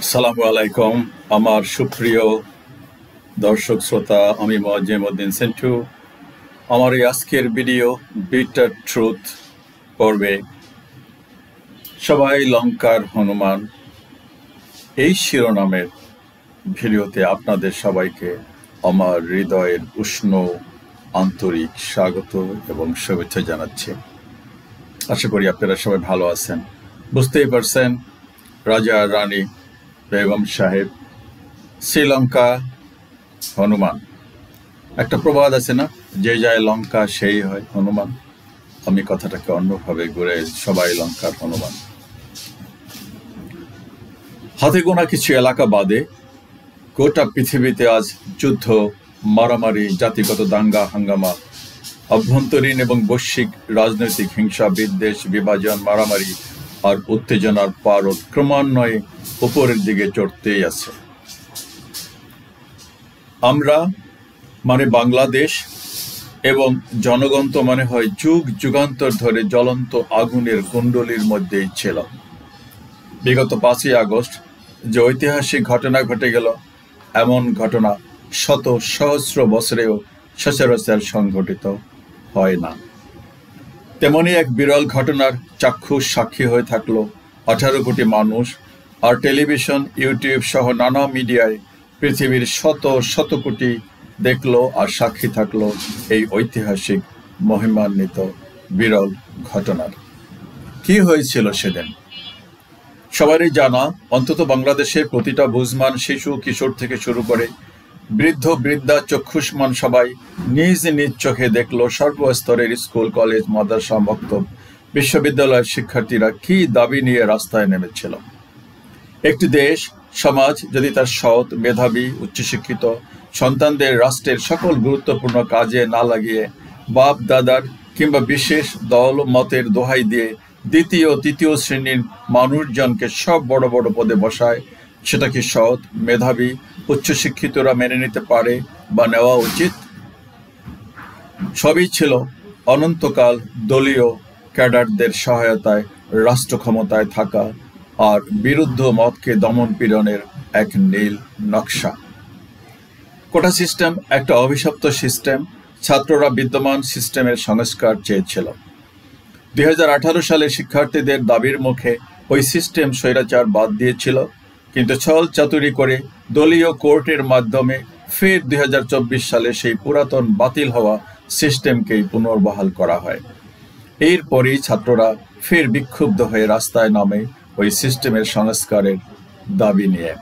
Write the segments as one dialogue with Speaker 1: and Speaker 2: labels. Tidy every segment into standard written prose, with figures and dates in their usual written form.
Speaker 1: আসসালামু আলাইকুম আমার সুপ্রিয় দর্শক শ্রোতা, আমি মুয়াজ্জেম উদ্দিন সেন্টু। আমার এই আজকের ভিডিও বিটার ট্রুথ পর্বে সবাই লঙ্কার হনুমান এই শিরোনামের ভিডিওতে আপনাদের সবাইকে আমার হৃদয়ের উষ্ণ আন্তরিক স্বাগত এবং শুভেচ্ছা জানাচ্ছি। আশা করি আপনারা সবাই ভালো আছেন। বুঝতেই পারছেন, রাজা রানী বেগম সাহেব শ্রীলঙ্কা হনুমান। একটা প্রবাদ আছে না, যে যায় লঙ্কা সেই হয় হনুমান। আমি কথাটাকে অন্যভাবে ঘুরে সবাই লঙ্কার হনুমান। হাতে গোনা কিছু এলাকা বাদে গোটা পৃথিবীতে আজ যুদ্ধ, মারামারি, জাতিগত দাঙ্গা হাঙ্গামা, অভ্যন্তরীণ এবং বৈশ্বিক রাজনৈতিক হিংসা, বিদ্বেষ, বিভাজন, মারামারি আর উত্তেজনার পারদ ক্রমান্বয়ে উপরের দিকে চড়তেই আছে। আমরা মানে বাংলাদেশ এবং জনগণ তো মনে হয় যুগ যুগান্তর ধরে জ্বলন্ত আগুনের কুণ্ডলীর মধ্যেই ছিল। বিগত 5ই আগস্ট যে ঐতিহাসিক ঘটনা ঘটে গেল, এমন ঘটনা শত সহস্র বছরেও সচরাচর সংঘটিত হয় না। তেমনি এক বিরল ঘটনার চাক্ষুষ সাক্ষী হয়ে থাকলো 18 কোটি মানুষ, আর টেলিভিশন, ইউটিউব সহ নানা মিডিয়ায় পৃথিবীর শত শত কোটি দেখলো আর সাক্ষী থাকলো এই ঐতিহাসিক মহিমান্বিত বিরল ঘটনার। কি হয়েছিল সেদিন সবারই জানা। অন্তত বাংলাদেশের প্রতিটা বুঝমান শিশু, কিশোর থেকে শুরু করে বৃদ্ধ বৃদ্ধা, চক্ষুষ্মান সবাই নিজ নিজ চোখে দেখলো সর্বস্তরের স্কুল, কলেজ, মাদ্রাসা, মক্তব, বিশ্ববিদ্যালয়ের শিক্ষার্থীরা কি দাবি নিয়ে রাস্তায় নেমেছিল। একটি দেশ সমাজ যদি তার সৎ, মেধাবী, উচ্চশিক্ষিত সন্তানদের রাষ্ট্রের সকল গুরুত্বপূর্ণ কাজে না লাগিয়ে বাপ দাদার কিংবা বিশেষ দল মতের দোহাই দিয়ে দ্বিতীয় তৃতীয় শ্রেণীর মানুষজনকে সব বড় বড় পদে বসায়, সেটা কি সৎ, মেধাবী, উচ্চশিক্ষিতরা মেনে নিতে পারে বা নেওয়া উচিত? সবই ছিল অনন্তকাল দলীয় ক্যাডারদের সহায়তায় রাষ্ট্র ক্ষমতায় থাকা আর বিরুদ্ধ মতকে দমন পীড়নের এক নীল নকশা। কোটা সিস্টেম একটা অভিশপ্ত সিস্টেম। ছাত্ররা বিদ্যমান সিস্টেমের সংস্কার চেয়েছিল। 2018 সালে শিক্ষার্থীদের দাবির মুখে ওই সিস্টেম স্বৈরাচার বাদ দিয়েছিল, কিন্তু ছল চাতুরি করে দলীয় কোর্টের মাধ্যমে ফের 2024 সালে সেই পুরাতন বাতিল হওয়া সিস্টেমকেই পুনর্বহাল করা হয়। এরপরেই ছাত্ররা ফের বিক্ষুব্ধ হয়ে রাস্তায় নামে ওই সিস্টেমের সংস্কারের দাবি নিয়ে।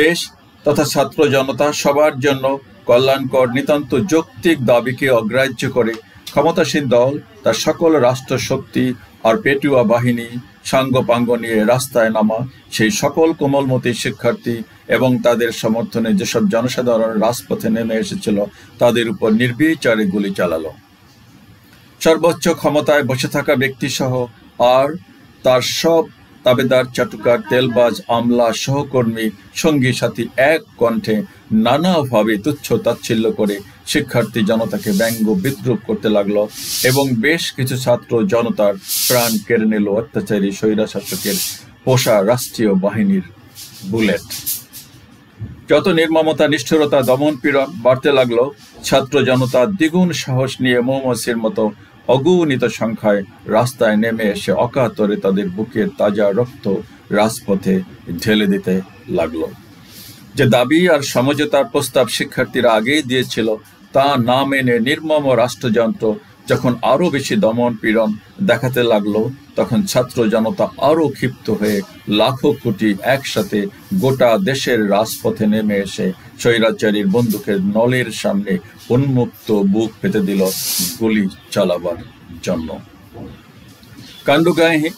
Speaker 1: দেশ তথা ছাত্র জনতা সবার জন্য কল্যাণকর নিতান্ত যৌক্তিক দাবিকে অগ্রাহ্য করে ক্ষমতাসীন দল তার সকল রাষ্ট্র শক্তি আর পেটুয়া বাহিনী সাঙ্গপাঙ্গ নিয়ে রাস্তায় নামা সেই সকল কোমলমতি শিক্ষার্থী এবং তাদের সমর্থনে যেসব জনসাধারণ রাজপথে নেমে এসেছিল, তাদের উপর নির্বিচারে গুলি চালালো। সর্বোচ্চ ক্ষমতায় বসে থাকা ব্যক্তি সহ আর তার সব তাবেদার, চাটুকার, তেলবাজ, আমলা, সহকর্মী, সঙ্গী সাথী এক কণ্ঠে নানাভাবে তুচ্ছ তাচ্ছিল্য করে শিক্ষার্থী জনতাকে ব্যঙ্গ বিদ্রুপ করতে লাগলো এবং বেশ কিছু ছাত্র জনতার প্রাণ কেড়ে নিল অত্যাচারী স্বৈরশাসকের পোষা রাষ্ট্রীয় বাহিনীর বুলেট। যত নির্মমতা, নিষ্ঠুরতা, দমন পীড়ন বাড়তে লাগলো, ছাত্র জনতা দ্বিগুণ সাহস নিয়ে মৌমাছির মতো অগণিত সংখ্যায় রাস্তায় নেমে এসে অকাতরে তাদের বুকের তাজা রক্ত রাজপথে ঢেলে দিতে লাগলো। যে দাবি আর সমঝোতার প্রস্তাব শিক্ষার্থীরা আগেই দিয়েছিল, তা না মেনে নির্মম রাষ্ট্রযন্ত্র যখন আরো বেশি দমন পীড়ন দেখাতে লাগলো, তখন ছাত্র জনতা আরো ক্ষিপ্ত হয়ে লাখো কোটি একসাথে গোটা দেশের রাজপথে নেমে এসে স্বৈরাচারীর বন্দুকের নলের সামনে উন্মুক্ত বুক পেতে দিল গুলি চালাবার জন্য।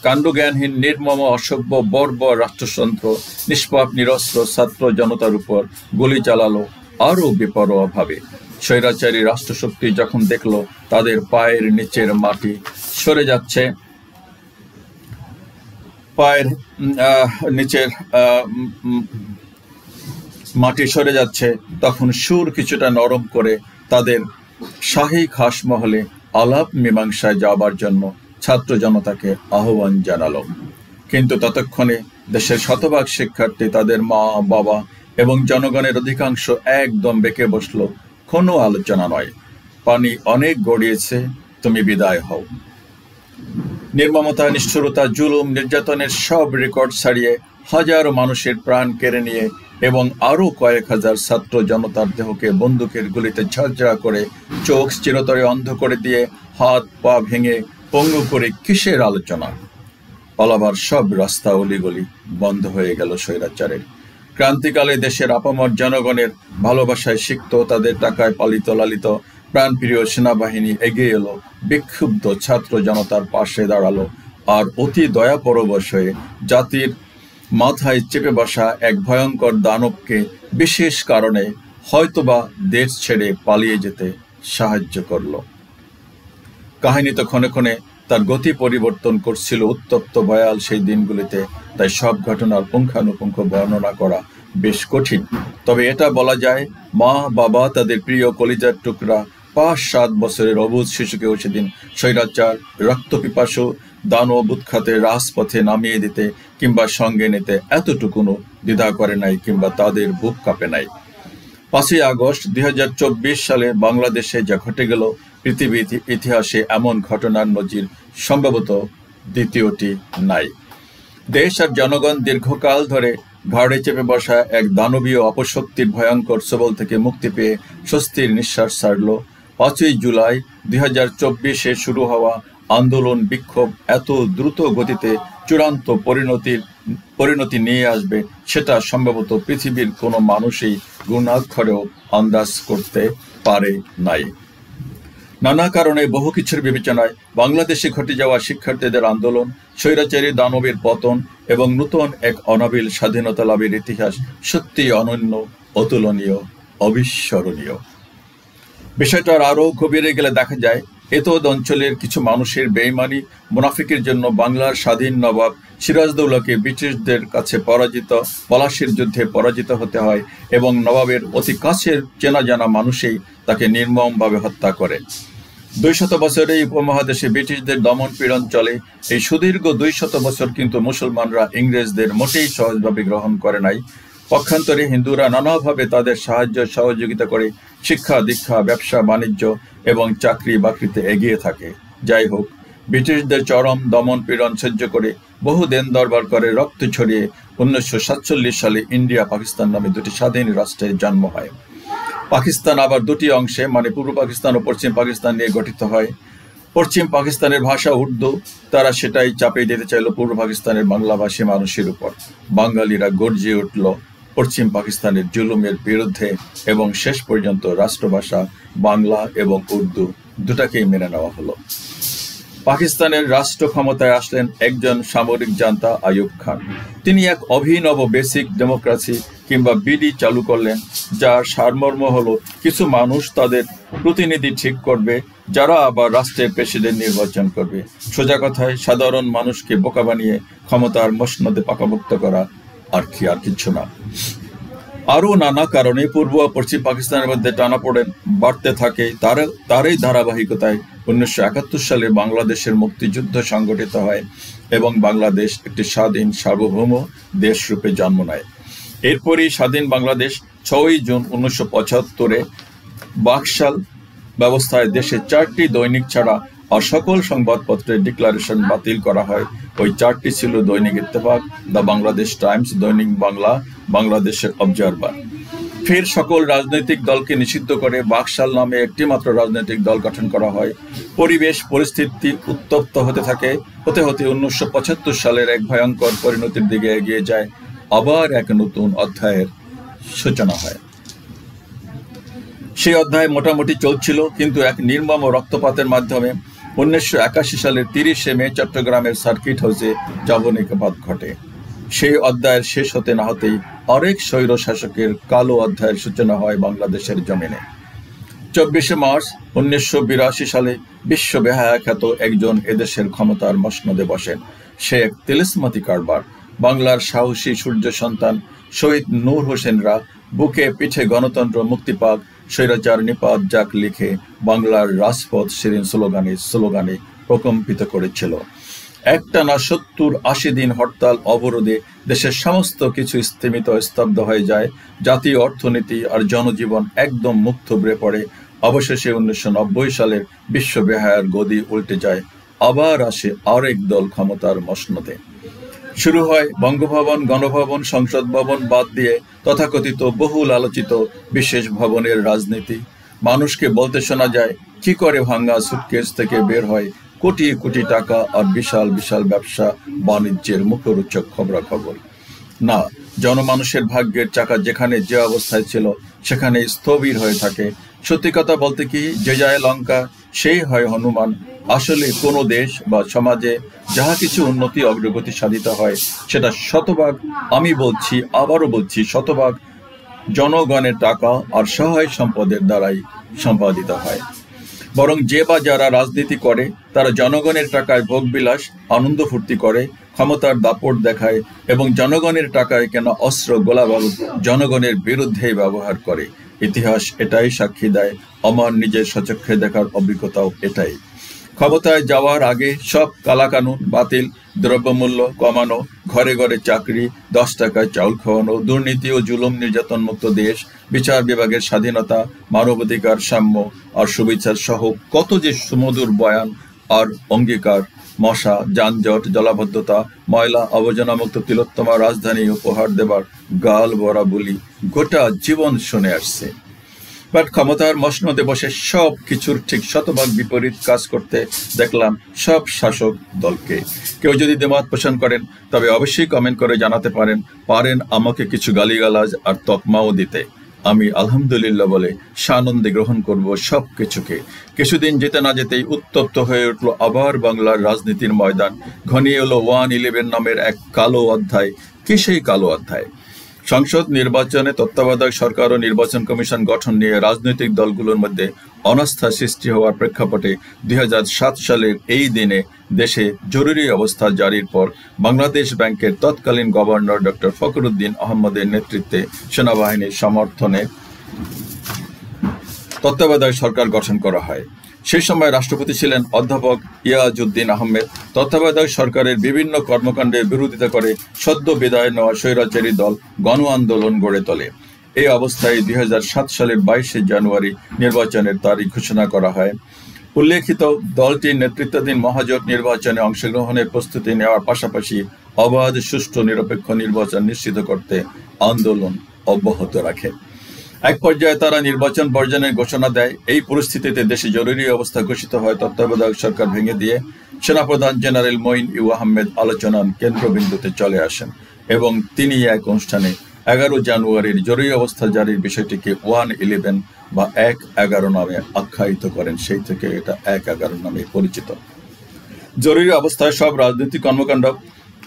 Speaker 1: কাণ্ডজ্ঞানহীন, নির্মম, অসভ্য, বর্বর রাষ্ট্রযন্ত্র নিষ্পাপ নিরস্ত্র ছাত্র জনতার উপর গুলি চালালো আরো বেপরোয়া ভাবে। স্বৈরাচারী রাষ্ট্রশক্তি যখন দেখলো তাদের পায়ের নিচের মাটি সরে যাচ্ছে, পায়ের নিচের মাটি সরে যাচ্ছে, তখন সুর কিছুটা নরম করে তাদের শাহী খাসমহলে আলাপ মীমাংসায় যাবার জন্য ছাত্র জনতাকে আহ্বান জানালো। কিন্তু ততক্ষণে দেশের শতভাগ শিক্ষার্থী, তাদের মা বাবা এবং জনগণের অধিকাংশ একদম বেঁকে বসলো। কোনো আলোচনা নয়, পানি অনেক গড়িয়েছে, তুমি বিদায় হও। নির্মমতা, নিষ্ঠুরতা, জুলুম, নির্যাতনের সব রেকর্ড ছাড়িয়ে হাজারো মানুষের প্রাণ কেড়ে নিয়ে এবং আরও কয়েক হাজার ছাত্র জনতার দেহকে বন্দুকের গুলিতে ঝাঁঝরা করে, চোখ চিরতরে অন্ধ করে দিয়ে, হাত পা ভেঙে পঙ্গু করে কিসের আলোচনা? পালাবার সব রাস্তা অলিগলি বন্ধ হয়ে গেল স্বৈরাচারের। ক্রান্তিকালে দেশের আপামর জনগণের ভালোবাসায় সিক্ত, তাদের টাকায় পালিত লালিত প্রাণপ্রিয় সেনাবাহিনী এগিয়ে এলো, বিক্ষুব্ধ ছাত্র জনতার পাশে দাঁড়ালো, আর অতি দয়াপরবশ হয়ে জাতির মাথায় চেপে বসা এক ভয়ঙ্কর দানবকে বিশেষ কারণে হয়তোবা দেশ ছেড়ে পালিয়ে যেতে সাহায্য করল। কাহিনী তো ক্ষণে ক্ষণে তার গতি পরিবর্তন করছিল উত্তপ্ত ভয়াল সেই দিনগুলিতে, তাই সব ঘটনার পুঙ্খানুপুঙ্খ বর্ণনা করা বেশ কঠিন। তবে এটা বলা যায়, মা বাবা তাদের প্রিয় কলিজার টুকরা ৫-৭ বছরের অবুঝ শিশুকেও সেদিন স্বৈরাচার রক্তপিপাসু দানব উৎখাতে রাজপথে নামিয়ে দিতে কিংবা সঙ্গে নিতে এতটুকুনও দ্বিধা করে নাই, কিংবা তাদের বুক কাঁপে নাই। ৫ই আগস্ট ২০২৪ সালে বাংলাদেশে যা ঘটে গেল, পৃথিবীর ইতিহাসে এমন ঘটনার নজির সম্ভবত দ্বিতীয়টি নাই। দেশ আর জনগণ দীর্ঘকাল ধরে ঘাড়ে চেপে বসা এক দানবীয় অপশক্তির ভয়ঙ্কর সবল থেকে মুক্তি পেয়ে স্বস্তির নিঃশ্বাস ছাড়ল। ৫ই জুলাই ২০২৪-এ শুরু হওয়া আন্দোলন বিক্ষোভ এত দ্রুত গতিতে চূড়ান্ত পরিণতি নিয়ে আসবে, সেটা সম্ভবত পৃথিবীর কোনো মানুষই গুণাক্ষরেও আন্দাজ করতে পারে নাই। নানা কারণে বহু কিছুর বিবেচনায় বাংলাদেশে ঘটে যাওয়া শিক্ষার্থীদের আন্দোলন, স্বৈরাচারী দানবের পতন এবং নূতন এক অনাবিল স্বাধীনতা লাভের ইতিহাস সত্যিই অনন্য, অতুলনীয়, অবিস্মরণীয়। বিষয়টার আরও গভীরে গেলে দেখা যায়, এতদ অঞ্চলের কিছু মানুষের বেইমানি মুনাফিকের জন্য বাংলার স্বাধীন নবাব সিরাজদৌলাকে ব্রিটিশদের কাছে পলাশির যুদ্ধে পরাজিত হতে হয় এবং নবাবের অতি কাছের চেনা জানা মানুষই তাকে নির্মমভাবে হত্যা করে। ২০০ বছরে এই উপমহাদেশে ব্রিটিশদের দমন পীড়ন চলে। এই সুদীর্ঘ ২০০ বছর কিন্তু মুসলমানরা ইংরেজদের মোটেই সহজভাবে গ্রহণ করে নাই। পক্ষান্তরে হিন্দুরা নানাভাবে তাদের সাহায্য সহযোগিতা করে শিক্ষা দীক্ষা, ব্যবসা বাণিজ্য এবং চাকরি বাকরিতে এগিয়ে থাকে। যাই হোক, ব্রিটিশদের চরম দমন পীড়ন সহ্য করে বহু দেন দরবার করে রক্ত ছড়িয়ে ১৯৪৭ সালে ইন্ডিয়া পাকিস্তান নামে দুটি স্বাধীন রাষ্ট্রের জন্ম হয়। পাকিস্তান আবার দুটি অংশে, মানে পূর্ব পাকিস্তান ও পশ্চিম পাকিস্তান নিয়ে গঠিত হয়। পশ্চিম পাকিস্তানের ভাষা উর্দু, তারা সেটাই চাপিয়ে দিতে চাইল পূর্ব পাকিস্তানের বাংলাভাষী মানুষের উপর। বাঙালিরা গর্জে উঠল পশ্চিম পাকিস্তানের জুলুমের বিরুদ্ধে এবং শেষ পর্যন্ত রাষ্ট্রভাষা বাংলা এবং উর্দু দুটাকেই মেনে নেওয়া হলো। পাকিস্তানের রাষ্ট্র ক্ষমতায় আসলেন একজন সামরিক জান্তা, আইয়ুব খান। তিনি এক অভিনব বেসিক ডেমোক্রেসি কিংবা বিডি চালু করলেন, যার সারমর্ম হলো কিছু মানুষ তাদের প্রতিনিধি ঠিক করবে, যারা আবার রাষ্ট্রের প্রেসিডেন্ট নির্বাচন করবে। সোজা কথায় সাধারণ মানুষকে বোকা বানিয়ে ক্ষমতার মসনদে পাকাভুক্ত করা, আর কিছু না। আরও নানা কারণে পূর্ব ও পশ্চিম পাকিস্তানের মধ্যে টানাপোড়েন বাড়তে থাকে। তারই ধারাবাহিকতায় ১৯৭১ সালে বাংলাদেশের মুক্তিযুদ্ধ সংগঠিত হয় এবং বাংলাদেশ একটি স্বাধীন সার্বভৌম দেশরূপে জন্ম নেয়। এরপরই স্বাধীন বাংলাদেশ ৬ই জুন ১৯৭৫-এ বাকশাল ব্যবস্থায় দেশে ৪টি দৈনিক ছাড়া আর সকল সংবাদপত্রের ডিক্লারেশন বাতিল করা হয়। ওই ৪টি ছিল দৈনিক ইত্তেফাক, দ্য বাংলাদেশ টাইমস, দৈনিক বাংলা, বাংলাদেশের অবজারভার। ফের সকল রাজনৈতিক দলকে নিষিদ্ধ করে বাকশাল নামে একটি মাত্র রাজনৈতিক দল গঠন করা হয়। পরিস্থিতি উত্তপ্ত হতে থাকে। হতে ১৯৭৫ সালের এক ভয়ঙ্কর পরিণতির দিকে এগিয়ে যায়। আবার এক নতুন অধ্যায়ের সূচনা হয়। সেই অধ্যায় মোটামুটি চলছিল, কিন্তু এক নির্মম রক্তপাতের মাধ্যমে ১৯৮১ সালের ৩০শে মে চট্টগ্রামের সার্কিট হাউসে যবনিকাপাত ঘটে। সেই অধ্যায়ের শেষ হতে না হতেই আরেক স্বৈর শাসকের কালো অধ্যায়ের সূচনা হয় বাংলাদেশের জমিনে। ২৪শে মার্চ ১৯৮২ সালে বিশ্ব বেহায়াখ্যাত একজন এদেশের ক্ষমতার মসনদে বসেন। সে এক তিলিস্মাতি কারবার। বাংলার সাহসী সূর্য সন্তান শহীদ নূর হোসেনরা বুকে পিঠে গণতন্ত্র মুক্তি পাক, স্বৈরাচার নিপাত যাক লিখে বাংলার রাজপথ সেদিন স্লোগানে প্রকম্পিত করেছিল। একটানা 70-80 দিন হরতাল অবরোধে দেশের সমস্ত কিছু স্থিমিত স্তব্ধ হয়ে যায়, জাতীয় অর্থনীতি আর জনজীবন একদম মুখ থুবড়ে পড়ে। অবশেষে 1990 সালের বিশ্ববেহায়ার গদি উল্টে যায়, আবার আসে আরেক দল ক্ষমতার মসনদে। শুরু হয় বঙ্গভবন, গণভবন, সংসদ ভবন বাদ দিয়ে তথাকথিত বহুল আলোচিত বিশেষ ভবনের রাজনীতি। মানুষকে বলতে শোনা যায় কি করে ভাঙ্গা সুটকেস থেকে বের হয় কোটি কোটি টাকা আর বিশাল বিশাল ব্যবসা বাণিজ্যের মুখরোচক খবরাখবর। না, জনমানুষের ভাগ্যের চাকা যেখানে যে অবস্থায় ছিল সেখানে স্থবির হয়ে থাকে। সত্যি কথা বলতে কি, যে যায় লঙ্কা সেই হয় হনুমান। আসলে কোনো দেশ বা সমাজে যাহা কিছু উন্নতি অগ্রগতি সাধিত হয় সেটা শতভাগ, আমি বলছি আবারও বলছি, শতভাগ জনগণের টাকা আর সহায় সম্পদের দ্বারাই সম্পাদিত হয়। বরং যে বা যারা রাজনীতি করে তারা জনগণের টাকায় ভোগবিলাস, আনন্দ ফুর্তি করে, ক্ষমতার দাপট দেখায় এবং জনগণের টাকায় কেনা অস্ত্র গোলাবারুদ জনগণের বিরুদ্ধেই ব্যবহার করে। ইতিহাস এটাই সাক্ষী দেয়, আমার নিজের সচক্ষে দেখার অভিজ্ঞতাও এটাই। ক্ষমতায় যাওয়ার আগে সব কালাকানুন বাতিল, দ্রব্যমূল্য কমানো, ঘরে ঘরে চাকরি, 10 টাকায় চাউল খাওয়ানো, দুর্নীতি ও জুলুম নির্যাতন মুক্ত দেশ, বিচার বিভাগের স্বাধীনতা, মানবাধিকার, সাম্য আর সুবিচার সহ কত যে সুমধুর বয়ান আর অঙ্গীকার। মশা, যানজট, জলাবদ্ধতা, ময়লা আবর্জনামুক্ত তিলোত্তমা রাজধানী উপহার দেবার গাল ভরা বলি গোটা জীবন শুনে আসছে। বাট ক্ষমতার মসনদে বসে সব কিছুর ঠিক শতভাগ বিপরীত কাজ করতে দেখলাম সব শাসক দলকে। কেউ যদি দ্বিমত পোষণ করেন তবে অবশ্যই কমেন্ট করে জানাতে পারেন আমাকে কিছু গালিগালাজ আর তকমাও দিতে। আমি আলহামদুলিল্লাহ বলে সানন্দে গ্রহণ করব সব কিছুকে। কিছুদিন যেতে না যেতেই উত্তপ্ত হয়ে উঠল আবার বাংলার রাজনীতির ময়দান। ঘনিয়ে এলো 111 নামের এক কালো অধ্যায়। কি সেই কালো অধ্যায়? সংসদ নির্বাচনে তত্ত্বাবধায়ক সরকার ও নির্বাচন কমিশন গঠন নিয়ে রাজনৈতিক দলগুলোর মধ্যে অনাস্থা সৃষ্টি হওয়ার প্রেক্ষাপটে 2007 সালের এই দিনে দেশে জরুরি অবস্থা জারির পর বাংলাদেশ ব্যাংকের তৎকালীন গভর্নর ডক্টর ফখরুদ্দিন আহমদের নেতৃত্বে সেনাবাহিনীর সমর্থনে তত্ত্বাবধায়ক সরকার গঠন করা হয়। সেই সময় রাষ্ট্রপতি ছিলেন অধ্যাপক ইয়াজউদ্দিন আহমেদ। তত্ত্বাবধায়ক সরকারের বিভিন্ন কর্মকাণ্ডের বিরোধিতা করে সদ্য বিদায় নেওয়া স্বৈরাচারী দল গণ আন্দোলন গড়ে তোলে। এই অবস্থায় 2007 সালের 22 জানুয়ারি নির্বাচনের তারিখ ঘোষণা করা হয়। উল্লেখিত দলটির নেতৃত্বাধীন মহাজোট নির্বাচনে অংশগ্রহণের প্রস্তুতি নেওয়ার পাশাপাশি অবাধ, সুষ্ঠু, নিরপেক্ষ নির্বাচন নিশ্চিত করতে আন্দোলন অব্যাহত রাখে। এক পর্যায়ে তারা নির্বাচন বর্জনের ঘোষণা দেয়। এই পরিস্থিতিতে দেশে জরুরি অবস্থা ঘোষিত হয়। তত্ত্বাবধায়ক সরকার ভেঙে দিয়ে সেনাপ্রধান জেনারেল মঈন ই আহমেদ আলোচনার কেন্দ্রবিন্দুতে চলে আসেন এবং তিনি এক অনুষ্ঠানে 11 জানুয়ারির জরুরি অবস্থা জারির বিষয়টিকে 111 বা 1-11 নামে আখ্যায়িত করেন। সেই থেকে এটা 1-11 নামে পরিচিত। জরুরি অবস্থায় সব রাজনৈতিক কর্মকাণ্ড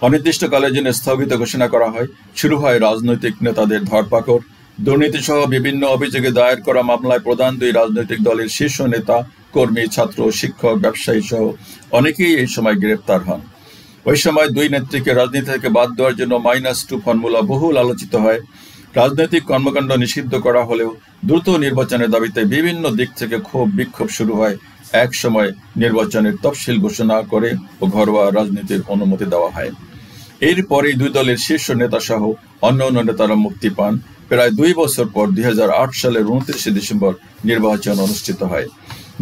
Speaker 1: অনির্দিষ্টকালের জন্য স্থগিত ঘোষণা করা হয়। শুরু হয় রাজনৈতিক নেতাদের ধরপাকড়। দুর্নীতিসহ বিভিন্ন অভিযোগে দায়ের করা মামলায় প্রধান 2 রাজনৈতিক দলের শীর্ষ নেতা, কর্মী, ছাত্র, শিক্ষক, ব্যবসায়ী সহ অনেকেই এই সময় গ্রেপ্তার হন। ওই সময় 2 নেত্রীকে রাজনীতি থেকে বাদ দেওয়ার জন্য -2 ফর্মুলা বহুল আলোচিত হয়। রাজনৈতিক কর্মকাণ্ড নিষিদ্ধ করা হলেও দ্রুত নির্বাচনের দাবিতে বিভিন্ন দিক থেকে ক্ষোভ বিক্ষোভ শুরু হয়। এক সময় নির্বাচনের তফসিল ঘোষণা করে ও ঘরোয়া রাজনীতির অনুমতি দেওয়া হয়। এরপরেই 2 দলের শীর্ষ নেতা সহ অন্যান্য নেতারা মুক্তি পান। প্রায় 2 বছর পর 2008 সালের 29 ডিসেম্বর নির্বাচন অনুষ্ঠিত হয়।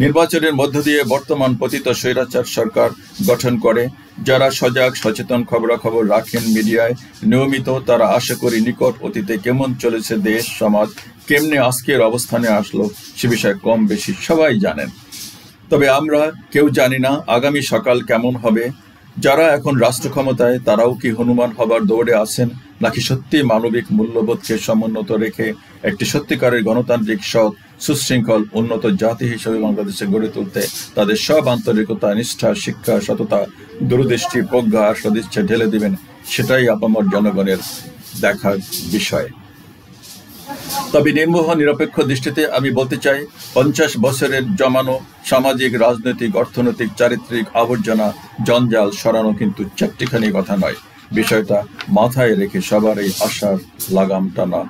Speaker 1: নির্বাচনের মধ্য দিয়ে বর্তমান পতিত স্বৈরাচার সরকার গঠন করে। যারা সজাগ, সচেতন, খবরাখবর রাখেন মিডিয়ায় নিয়মিত, তারা আশা করি নিকট অতীতে কেমন চলেছে দেশ সমাজ, কেমনে আজকের অবস্থানে আসলো সে বিষয়ে কম বেশি সবাই জানেন। তবে আমরা কেউ জানি না আগামী সকাল কেমন হবে। যারা এখন রাষ্ট্র ক্ষমতায় তারাও কি হনুমান হবার দৌড়ে আছেন, নাকি সত্যি মানবিক মূল্যবোধকে সমুন্নত রেখে একটি সত্যিকারের গণতান্ত্রিক, সৎ, সুশৃঙ্খল, উন্নত জাতি হিসেবে বাংলাদেশে গড়ে তুলতে তাদের সব আন্তরিকতা, নিষ্ঠা, শিক্ষা, সততা, দূরদৃষ্টি, প্রজ্ঞা আর সদিচ্ছা ঢেলে দিবেন, সেটাই আপামর জনগণের দেখার বিষয়। তবে নির্মোহ নিরপেক্ষ দৃষ্টিতে আমি বলতে চাই, 50 বছরের জমানো সামাজিক, রাজনৈতিক, অর্থনৈতিক, চারিত্রিক আবর্জনা জঞ্জাল সরানো কিন্তু চারটিখানি কথা নয়। বিষয়টা মাথায় রেখে সবার এই আশার লাগাম টানা,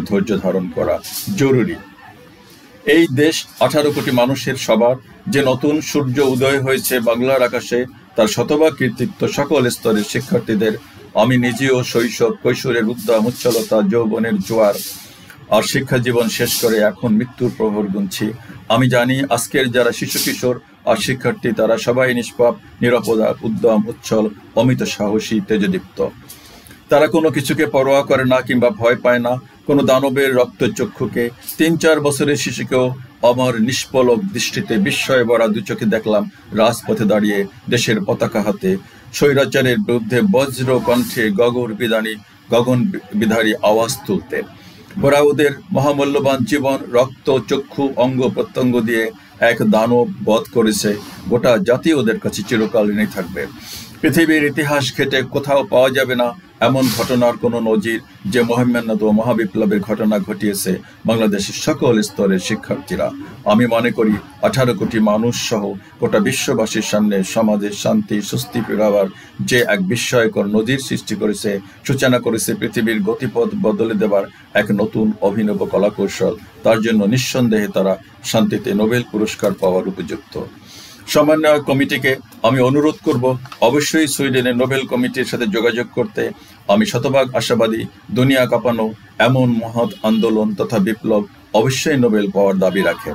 Speaker 1: ধৈর্য ধারণ করা জরুরি। এই দেশ 18 কোটি মানুষের সবার যে নতুন সূর্য উদয় হয়েছে বাংলার আকাশে, তার শতভাগ কৃতিত্ব সকল স্তরের শিক্ষার্থীদের। আমি নিজেও শৈশব কৈশোরের উদ্দাম উচ্ছলতা, যৌবনের জোয়ার আর শিক্ষা জীবন শেষ করে এখন মৃত্যুর প্রহর গুনছি। আমি জানি আজকের যারা শিশু কিশোর আর শিক্ষার্থী তারা সবাই নিষ্পাপ, নিরাপদা, উদ্দাম, উচ্ছল, অমিত সাহসী, তেজদীপ্ত। তারা কোনো কিছুকে পরোয়া করে না কিংবা ভয় পায় না কোনো দানবের রক্তচক্ষুকে। ৩-৪ বছরের শিশুকেও আমার নিষ্পলক দৃষ্টিতে বিস্ময়ে ভরা দু চোখে দেখলাম রাজপথে দাঁড়িয়ে দেশের পতাকা হাতে স্বৈরাচারের বিরুদ্ধে বজ্র কণ্ঠে গগন বিধারী আওয়াজ তুলতে। ওরা ওদের মহামূল্যবান জীবন, রক্ত, চক্ষু, অঙ্গ প্রত্যঙ্গ দিয়ে এক দানব বধ করেছে। গোটা জাতি ওদের কাছে চিরকাল ঋণী থাকবে। পৃথিবীর ইতিহাস ঘেটে কোথাও পাওয়া যাবে না এমন ঘটনার কোনো নজির যে মহামান্য মহাবিপ্লবের ঘটনা ঘটিয়েছে বাংলাদেশের সকল স্তরের শিক্ষার্থীরা। আমি মনে করি 18 কোটি মানুষ সহ গোটা বিশ্ববাসীর সামনে সমাজের শান্তি স্বস্তি ফেরাবার যে এক বিস্ময়কর নজির সৃষ্টি করেছে, সূচনা করেছে পৃথিবীর গতিপথ বদলে দেবার এক নতুন অভিনব কলাকৌশল, তার জন্য নিঃসন্দেহে তারা শান্তিতে নোবেল পুরস্কার পাওয়ার উপযুক্ত। সমন্বয় কমিটিকে আমি অনুরোধ করব অবশ্যই সুইডেনের নোবেল কমিটির সাথে যোগাযোগ করতে। আমি শতভাগ আশাবাদী দুনিয়া কাঁপানো এমন মহৎ আন্দোলন তথা বিপ্লব অবশ্যই নোবেল পাওয়ার দাবি রাখে।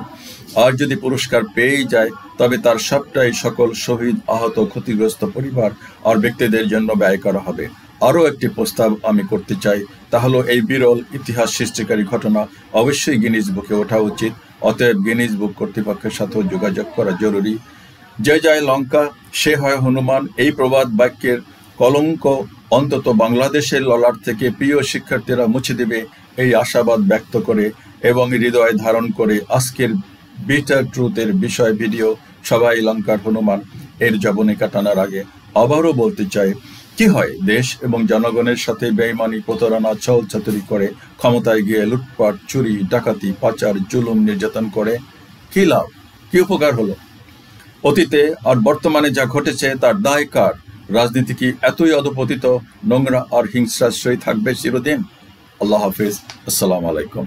Speaker 1: আর যদি পুরস্কার পেয়েই যায় তবে তার সবটাই সকল শহীদ, আহত, ক্ষতিগ্রস্ত পরিবার আর ব্যক্তিদের জন্য ব্যয় করা হবে। আরও একটি প্রস্তাব আমি করতে চাই, তা হলো এই বিরল ইতিহাস সৃষ্টিকারী ঘটনা অবশ্যই গিনিস বুকে ওঠা উচিত। অতএব গিনিস বুক কর্তৃপক্ষের সাথেও যোগাযোগ করা জরুরি। যে যায় লঙ্কা সে হয় হনুমান, এই প্রবাদ বাক্যের কলঙ্ক অন্তত বাংলাদেশের ললাট থেকে প্রিয় শিক্ষার্থীরা মুছে দেবে এই আশাবাদ ব্যক্ত করে এবং হৃদয় ধারণ করে আজকের বিটার ট্রুথের বিষয় ভিডিও সবাই লঙ্কার হনুমান এর জবনিকা টানার আগে আবারও বলতে চাই, কি হয় দেশ এবং জনগণের সাথে বেঈমানি, প্রতারণা, ছল চাতুরি করে ক্ষমতায় গিয়ে লুটপাট, চুরি, ডাকাতি, পাচার, জুলুম, নির্যাতন করে কি লাভ, কি উপকার হলো? অতীতে আর বর্তমানে যা ঘটেছে তার দায় কার? রাজনীতি কি এতই অধপতিত, নোংরা আর হিংস্রাশ্রয়ী থাকবে চিরদিন? আল্লাহ হাফিজ, আসসালামু আলাইকুম।